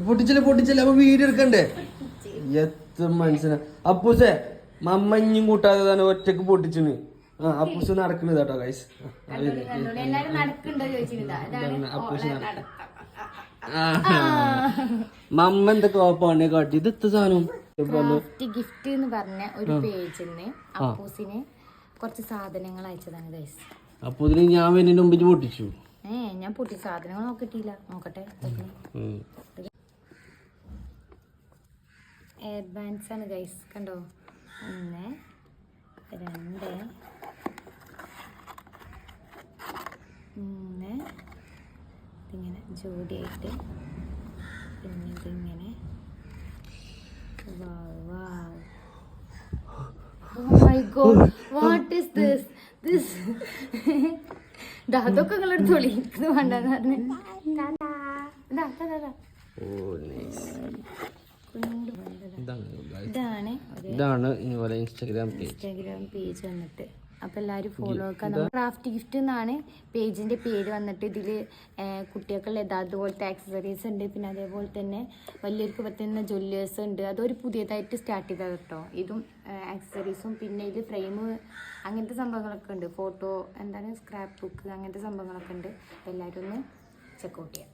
പൊട്ടിച്ചില്ല അപ്പൊ വീഡിയോ എടുക്കണ്ടേ എത്ര മനസ്സിലാ അപ്പൂസേ മമ്മഞ്ഞും കൂട്ടാതെ തന്നെ ഒറ്റക്ക് പൊട്ടിച്ചിന് അപ്പൂസ് നടക്കുന്നത് കേട്ടോ ഗൈസ് അപ്പൂസ് മമ്മ എന്തൊക്കെ ഓപ്പാണ് കാട്ടി ഇത് എത്ര സാധനം ഗിഫ്റ്റ് എന്ന് പറഞ്ഞ ഒരു പേജിന് അപ്പൂസിന് കുറച്ച് സാധനങ്ങൾ അയച്ചതാണ് ഗൈസ്. അപ്പൊ ഇതിന് ഞാൻ വരുന്നതിന് മുമ്പ് പൊട്ടിച്ചു. ഞാൻ പൊട്ടി സാധനങ്ങൾ നോക്കിട്ടില്ല. നോക്കട്ടെ. എയർ ബാൻഡ്സ് ആണ് ഗൈസ്. കണ്ടോ? 1 2 3 ഇങ്ങനെ ജോഡിയായിട്ട് പിന്നെ ഇതിങ്ങനെ Oh my god, what is this? അതൊക്കെ നിങ്ങളെടുത്തോളി. ഇത് വേണ്ടെന്ന് പറഞ്ഞു. ഇതാണ് ഇൻസ്റ്റാഗ്രാം പേജ് വന്നിട്ട്. അപ്പോൾ എല്ലാവരും ഫോളോ ആക്കാൻ. ക്രാഫ്റ്റ് ഗിഫ്റ്റ് എന്നാണ് പേജിൻ്റെ പേര് വന്നിട്ട്. ഇതിൽ കുട്ടികൾക്കുള്ള അതുപോലത്തെ ആക്സസറീസ് ഉണ്ട്. പിന്നെ അതേപോലെ തന്നെ വലിയവർക്ക് പറ്റുന്ന ജ്വല്ലേഴ്സ് ഉണ്ട്. അതൊരു പുതിയതായിട്ട് സ്റ്റാർട്ട് ചെയ്തത് കേട്ടോ. ഇതും ആക്സസറീസും പിന്നെ ഇത് ഫ്രെയിം അങ്ങനത്തെ സംഭവങ്ങളൊക്കെ ഉണ്ട്. ഫോട്ടോ എന്താണ് സ്ക്രാപ്പ് ബുക്ക് അങ്ങനത്തെ സംഭവങ്ങളൊക്കെ ഉണ്ട്. എല്ലാവരും ഒന്ന് ചെക്കൗട്ട് ചെയ്യാം.